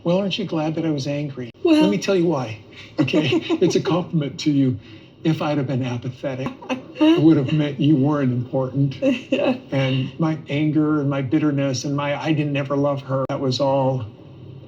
Well, aren't you glad that I was angry? Well, let me tell you why. Okay, it's a compliment to you. If I'd have been apathetic, it would have meant you weren't important. Yeah. And my anger and my bitterness and my I didn't ever love her, that was all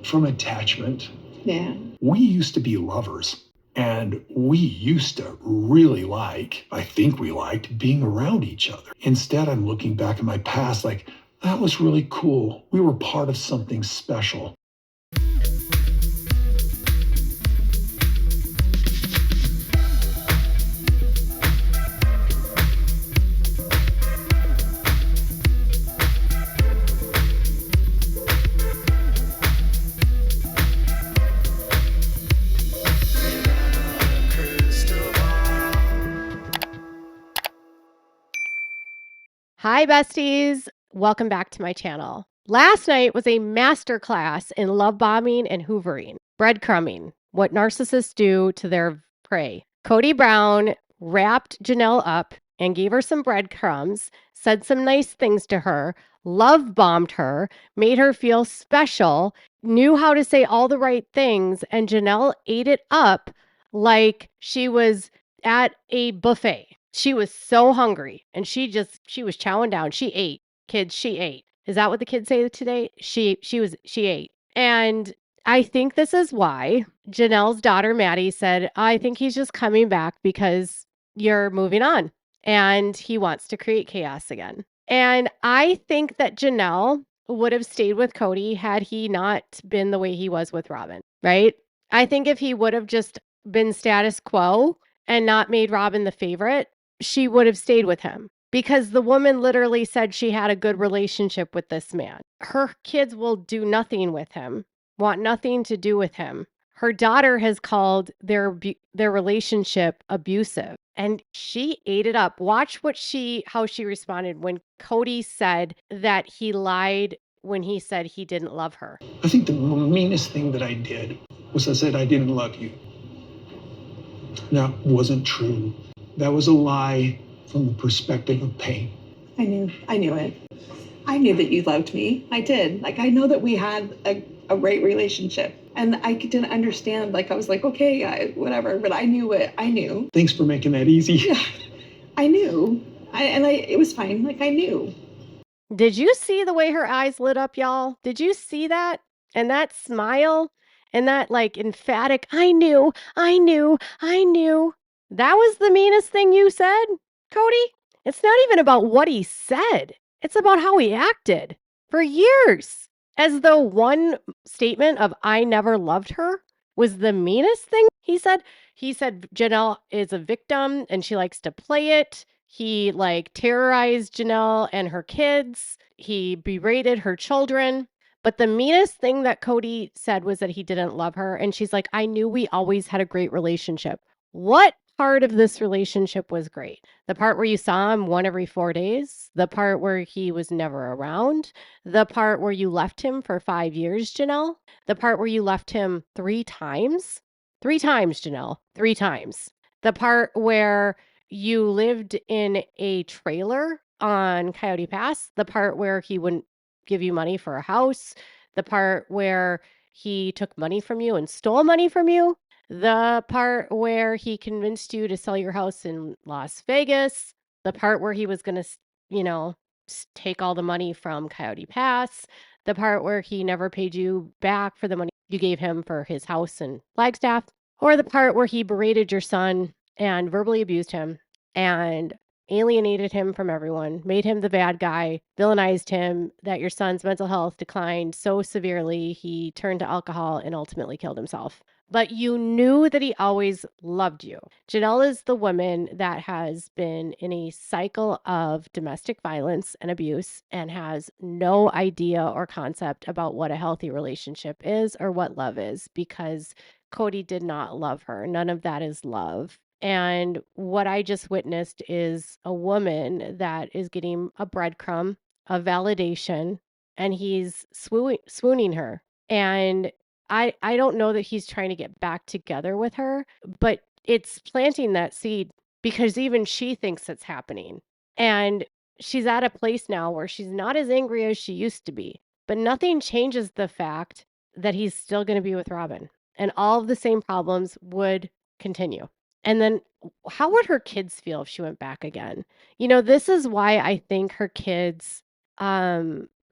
from attachment. Yeah. We used to be lovers. And we used to really I think we liked being around each other. Instead, I'm looking back at my past like, that was really cool. We were part of something special. Hi, besties. Welcome back to my channel. Last night was a masterclass in love bombing and hoovering, breadcrumbing, what narcissists do to their prey. Kody Brown wrapped Janelle up and gave her some breadcrumbs, said some nice things to her, love bombed her, made her feel special, knew how to say all the right things, and Janelle ate it up like she was at a buffet. She was so hungry and she was chowing down. She ate. Kids, she ate. Is that what the kids say today? She ate. And I think this is why Janelle's daughter, Maddie, said, I think he's just coming back because you're moving on and he wants to create chaos again. And I think that Janelle would have stayed with Kody had he not been the way he was with Robin, right? I think if he would have just been status quo and not made Robin the favorite, she would have stayed with him because the woman literally said she had a good relationship with this man. Her kids will do nothing with him, want nothing to do with him. Her daughter has called their relationship abusive and she ate it up. Watch how she responded when Kody said that he lied when he said he didn't love her. I think the meanest thing that I did was I said I didn't love you. That wasn't true. That was a lie from the perspective of pain. I knew it. I knew that you loved me. I did. I know that we had a great relationship. And I didn't understand. I was like, okay, whatever. But I knew it. I knew. Thanks for making that easy. Yeah, I knew. It was fine. I knew. Did you see the way her eyes lit up, y'all? Did you see that? And that smile? And that emphatic, I knew. That was the meanest thing you said, Kody? It's not even about what he said. It's about how he acted for years. As though one statement of I never loved her was the meanest thing he said. He said Janelle is a victim and she likes to play it. He terrorized Janelle and her kids. He berated her children. But the meanest thing that Kody said was that he didn't love her. And she's like, I knew we always had a great relationship. What part of this relationship was great? The part where you saw him 1 every 4 days? The part where he was never around? The part where you left him for 5 years, Janelle? The part where you left him 3 times? 3 times, Janelle. 3 times. The part where you lived in a trailer on Coyote Pass? The part where he wouldn't give you money for a house? The part where he took money from you and stole money from you? The part where he convinced you to sell your house in Las Vegas, the part where he was going to, take all the money from Coyote Pass, the part where he never paid you back for the money you gave him for his house in Flagstaff, or the part where he berated your son and verbally abused him and alienated him from everyone, made him the bad guy, villainized him, that your son's mental health declined so severely he turned to alcohol and ultimately killed himself. But you knew that he always loved you. Janelle is the woman that has been in a cycle of domestic violence and abuse and has no idea or concept about what a healthy relationship is or what love is because Kody did not love her. None of that is love. And what I just witnessed is a woman that is getting a breadcrumb, a validation, and he's swooning her. And I don't know that he's trying to get back together with her, but it's planting that seed because even she thinks it's happening. And she's at a place now where she's not as angry as she used to be. But nothing changes the fact that he's still going to be with Robin, and all of the same problems would continue. And then how would her kids feel if she went back again? This is why I think her kids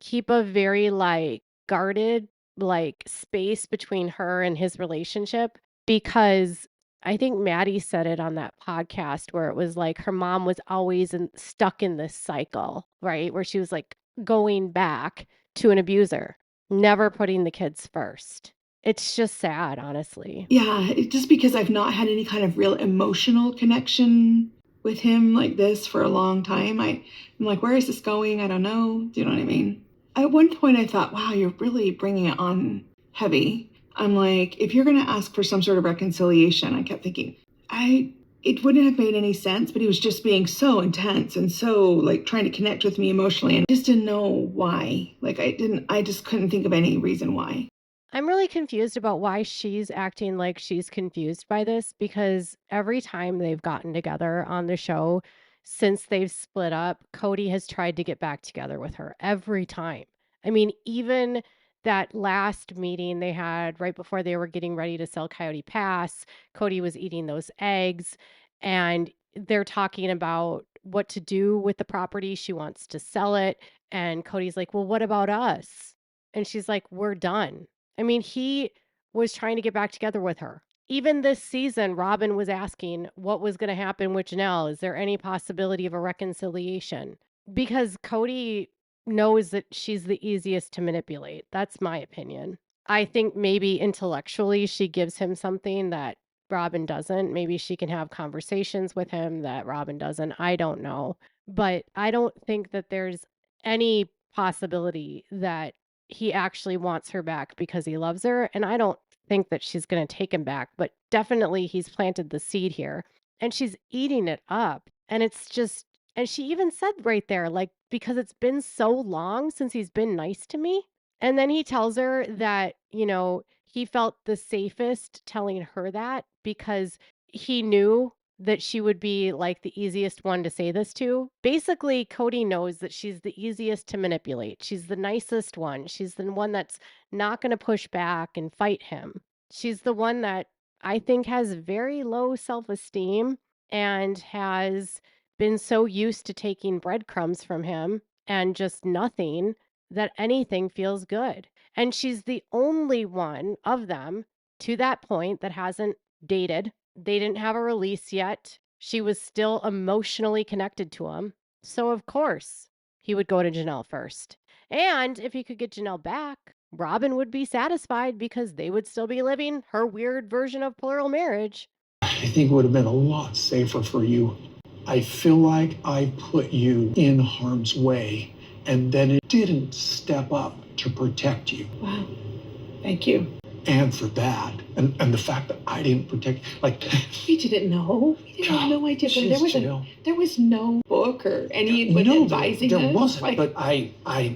keep a very like guarded like space between her and his relationship, because I think Maddie said it on that podcast where it was like her mom was always stuck in this cycle, right? Where she was like going back to an abuser, never putting the kids first. It's just sad, honestly. Yeah, just because I've not had any kind of real emotional connection with him like this for a long time. I'm like, where is this going? I don't know. Do you know what I mean? At one point, I thought, wow, you're really bringing it on heavy. I'm like, if you're going to ask for some sort of reconciliation, I kept thinking, it wouldn't have made any sense, but he was just being so intense and so like trying to connect with me emotionally, and I just didn't know why. Like I just couldn't think of any reason why. I'm really confused about why she's acting like she's confused by this, because every time they've gotten together on the show since they've split up, Kody has tried to get back together with her every time. I mean, even that last meeting they had right before they were getting ready to sell Coyote Pass, Kody was eating those eggs, and they're talking about what to do with the property. She wants to sell it. And Cody's like, well, what about us? And she's like, we're done. I mean, he was trying to get back together with her. Even this season, Robin was asking what was going to happen with Janelle. Is there any possibility of a reconciliation? Because Kody knows that she's the easiest to manipulate. That's my opinion. I think maybe intellectually she gives him something that Robin doesn't. Maybe she can have conversations with him that Robin doesn't. I don't know. But I don't think that there's any possibility that he actually wants her back because he loves her, and I don't think that she's going to take him back, but definitely he's planted the seed here and she's eating it up. And it's just, and she even said right there, like, because it's been so long since he's been nice to me. And then he tells her that, he felt the safest telling her that because he knew that she would be like the easiest one to say this to. Basically, Kody knows that she's the easiest to manipulate. She's the nicest one. She's the one that's not going to push back and fight him. She's the one that I think has very low self esteem and has been so used to taking breadcrumbs from him and just nothing that anything feels good. And she's the only one of them to that point that hasn't dated. They didn't have a release yet. She was still emotionally connected to him. So, of course, he would go to Janelle first. And if he could get Janelle back, Robin would be satisfied because they would still be living her weird version of plural marriage. I think it would have been a lot safer for you. I feel like I put you in harm's way, and then it didn't step up to protect you. Wow. Thank you. And for that, and the fact that I didn't protect, like, We didn't know. We didn't have no idea. There was no book or anyone advising us. There wasn't. Like, but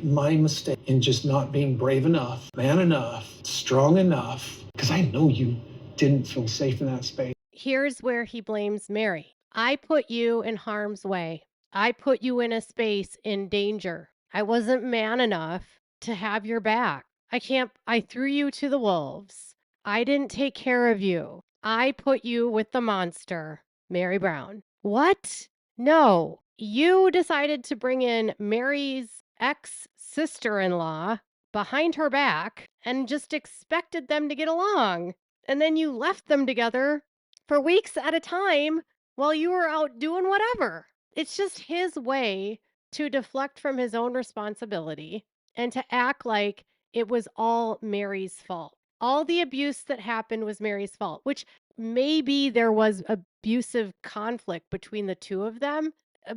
my mistake in just not being brave enough, man enough, strong enough, because I know you didn't feel safe in that space. Here's where he blames Meri. I put you in harm's way. I put you in a space in danger. I wasn't man enough to have your back. I threw you to the wolves. I didn't take care of you. I put you with the monster, Meri Brown. What? No. You decided to bring in Meri's ex-sister-in-law behind her back and just expected them to get along. And then you left them together for weeks at a time while you were out doing whatever. It's just his way to deflect from his own responsibility and to act like it was all Meri's fault. All the abuse that happened was Meri's fault, which maybe there was abusive conflict between the two of them,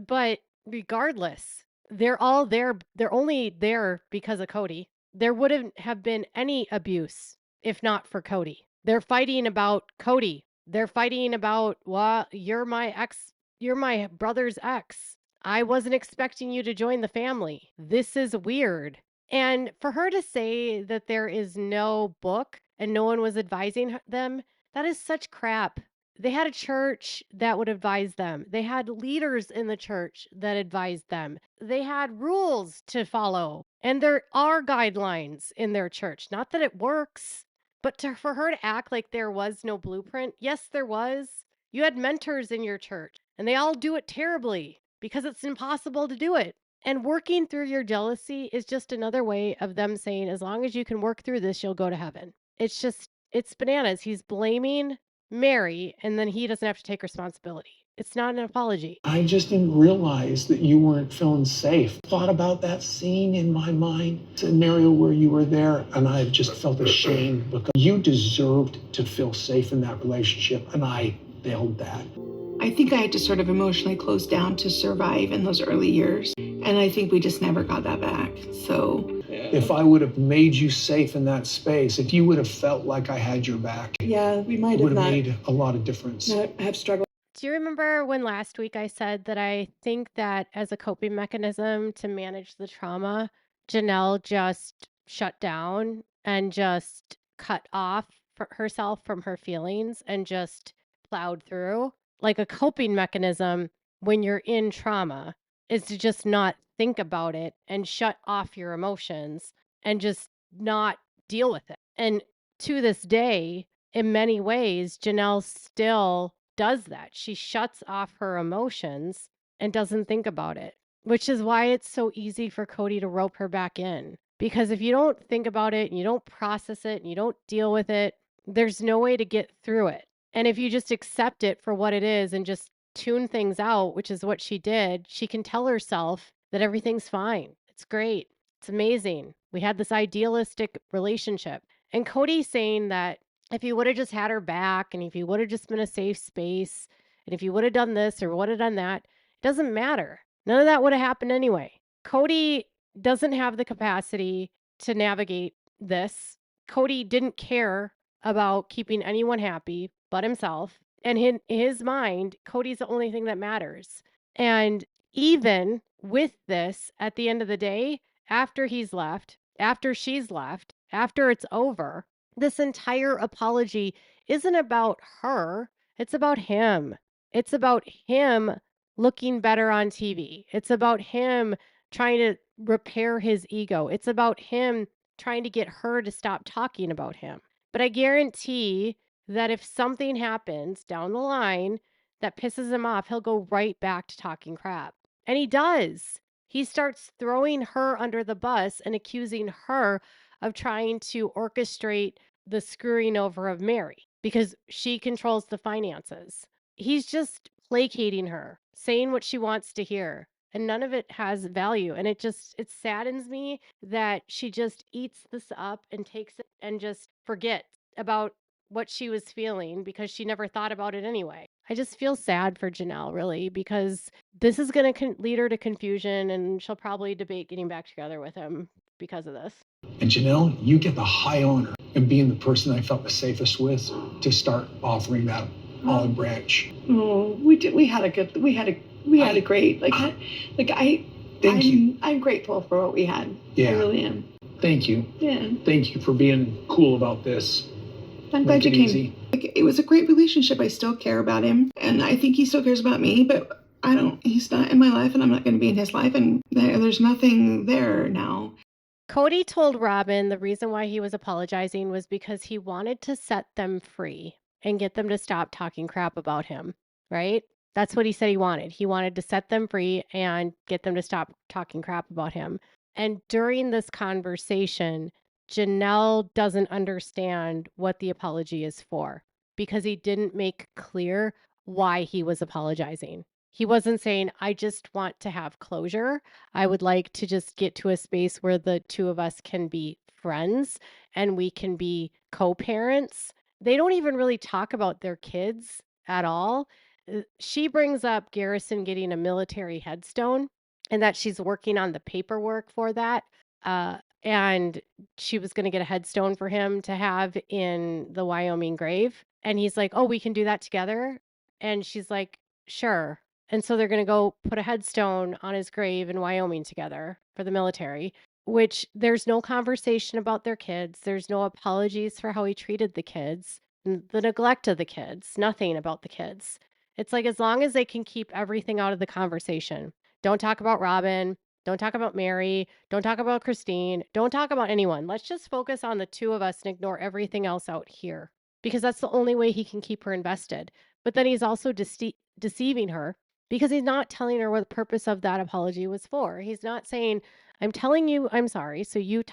but regardless, they're all there. They're only there because of Kody. There wouldn't have been any abuse if not for Kody. They're fighting about Kody. They're fighting about, well, you're my brother's ex. I wasn't expecting you to join the family. This is weird. And for her to say that there is no book and no one was advising them, that is such crap. They had a church that would advise them. They had leaders in the church that advised them. They had rules to follow. And there are guidelines in their church. Not that it works, but for her to act like there was no blueprint, yes, there was. You had mentors in your church, and they all do it terribly because it's impossible to do it. And working through your jealousy is just another way of them saying, as long as you can work through this, you'll go to heaven. It's bananas. He's blaming Meri, and then he doesn't have to take responsibility. It's not an apology. I just didn't realize that you weren't feeling safe. Thought about that scene in my mind, scenario where you were there, and I've just felt ashamed because you deserved to feel safe in that relationship, and I failed that. I think I had to sort of emotionally close down to survive in those early years. And I think we just never got that back. So if I would have made you safe in that space, if you would have felt like I had your back, yeah, we might it have would have not, made a lot of difference. not have struggled. Do you remember when last week I said that I think that as a coping mechanism to manage the trauma, Janelle just shut down and just cut off herself from her feelings and just plowed through? Like a coping mechanism when you're in trauma is to just not think about it and shut off your emotions and just not deal with it. And to this day, in many ways, Janelle still does that. She shuts off her emotions and doesn't think about it, which is why it's so easy for Kody to rope her back in. Because if you don't think about it and you don't process it and you don't deal with it, there's no way to get through it. And if you just accept it for what it is and just tune things out, which is what she did, she can tell herself that everything's fine. It's great. It's amazing. We had this idealistic relationship. And Kody's saying that if he would have just had her back and if he would have just been a safe space and if he would have done this or would have done that, it doesn't matter. None of that would have happened anyway. Kody doesn't have the capacity to navigate this. Kody didn't care about keeping anyone happy but himself. And in his mind, Kody's the only thing that matters. And even with this, at the end of the day, after he's left, after she's left, after it's over, this entire apology isn't about her. It's about him. It's about him looking better on TV. It's about him trying to repair his ego. It's about him trying to get her to stop talking about him. But I guarantee that if something happens down the line that pisses him off, he'll go right back to talking crap. And he does. He starts throwing her under the bus and accusing her of trying to orchestrate the screwing over of Meri because she controls the finances. He's just placating her, saying what she wants to hear, and none of it has value. And it saddens me that she just eats this up and takes it and just forgets about what she was feeling because she never thought about it anyway. I just feel sad for Janelle, really, because this is going to lead her to confusion and she'll probably debate getting back together with him because of this. And Janelle, you get the high honor of being the person I felt the safest with to start offering that olive branch. Oh, we did. We had a great, Thank you. I'm grateful for what we had. Yeah. I really am. Thank you. Yeah. Thank you for being cool about this. I'm glad you came. Easy. It was a great relationship. I still care about him, and I think he still cares about me, but I don't. He's not in my life, and I'm not going to be in his life, and there's nothing there now. Kody told Robin the reason why he was apologizing was because he wanted to set them free and get them to stop talking crap about him, right? That's what he said he wanted. He wanted to set them free and get them to stop talking crap about him. And during this conversation, Janelle doesn't understand what the apology is for because he didn't make clear why he was apologizing. He wasn't saying, I just want to have closure. I would like to just get to a space where the two of us can be friends and we can be co-parents. They don't even really talk about their kids at all. She brings up Garrison getting a military headstone and that she's working on the paperwork for that. And she was going to get a headstone for him to have in the Wyoming grave. And he's like, oh, we can do that together. And she's like, sure. And so they're going to go put a headstone on his grave in Wyoming together for the military, which there's no conversation about their kids. There's no apologies for how he treated the kids, the neglect of the kids, nothing about the kids. It's like as long as they can keep everything out of the conversation. Don't talk about Robin. Don't talk about Meri. Don't talk about Christine. Don't talk about anyone. Let's just focus on the two of us and ignore everything else out here because that's the only way he can keep her invested. But then he's also deceiving her because he's not telling her what the purpose of that apology was for. He's not saying, I'm telling you I'm sorry, so you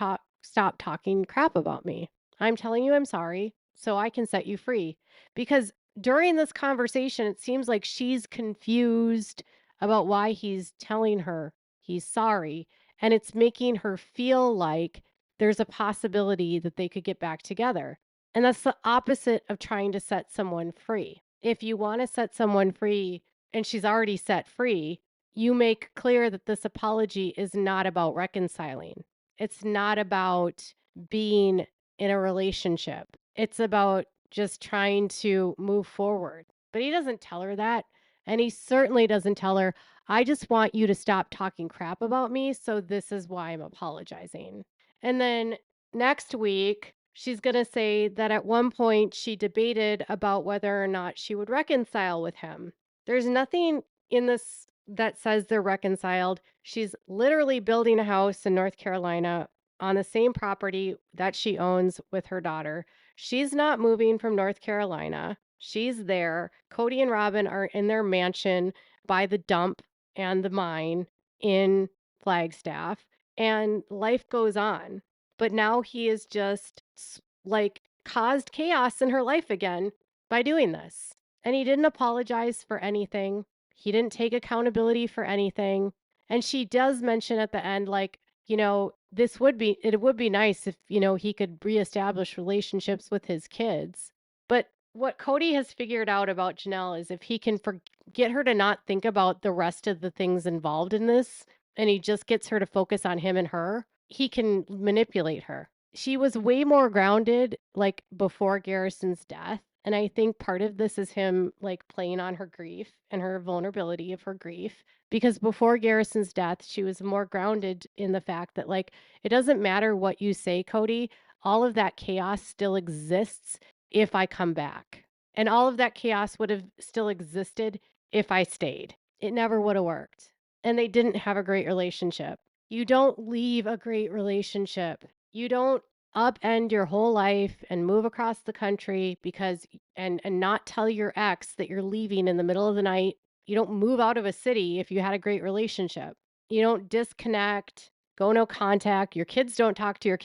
stop talking crap about me. I'm telling you I'm sorry, so I can set you free. Because during this conversation, it seems like she's confused about why he's telling her he's sorry. And it's making her feel like there's a possibility that they could get back together. And that's the opposite of trying to set someone free. If you want to set someone free and she's already set free, you make clear that this apology is not about reconciling. It's not about being in a relationship. It's about just trying to move forward. But he doesn't tell her that. And he certainly doesn't tell her, I just want you to stop talking crap about me. So this is why I'm apologizing. And then next week, she's going to say that at one point she debated about whether or not she would reconcile with him. There's nothing in this that says they're reconciled. She's literally building a house in North Carolina on the same property that she owns with her daughter. She's not moving from North Carolina. She's there. Kody and Robin are in their mansion by the dump and the mine in Flagstaff, and life goes on. But now he has just like caused chaos in her life again by doing this. And he didn't apologize for anything. He didn't take accountability for anything. And she does mention at the end, like, it would be nice if, he could reestablish relationships with his kids. But what Kody has figured out about Janelle is if he can get her to not think about the rest of the things involved in this, and he just gets her to focus on him and her, he can manipulate her. She was way more grounded, like, before Garrison's death. And I think part of this is him, like, playing on her grief and her vulnerability of her grief. Because before Garrison's death, she was more grounded in the fact that, like, it doesn't matter what you say, Kody, all of that chaos still exists if I come back. And all of that chaos would have still existed if I stayed. It never would have worked. And they didn't have a great relationship. You don't leave a great relationship. You don't upend your whole life and move across the country because and not tell your ex that you're leaving in the middle of the night. You don't move out of a city if you had a great relationship. You don't disconnect, go no contact. Your kids don't talk to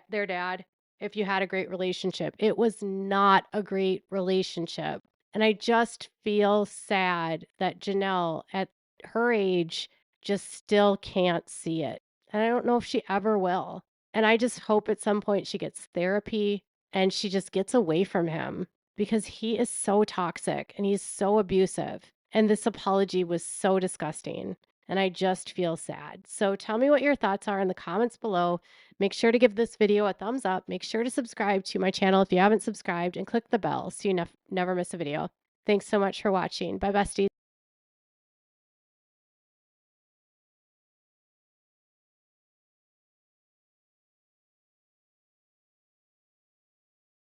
their dad if you had a great relationship. It was not a great relationship. And I just feel sad that Janelle at her age just still can't see it. And I don't know if she ever will. And I just hope at some point she gets therapy and she just gets away from him because he is so toxic and he's so abusive. And this apology was so disgusting. And I just feel sad. So tell me what your thoughts are in the comments below. Make sure to give this video a thumbs up. Make sure to subscribe to my channel if you haven't subscribed and click the bell so you never miss a video. Thanks so much for watching. Bye, besties.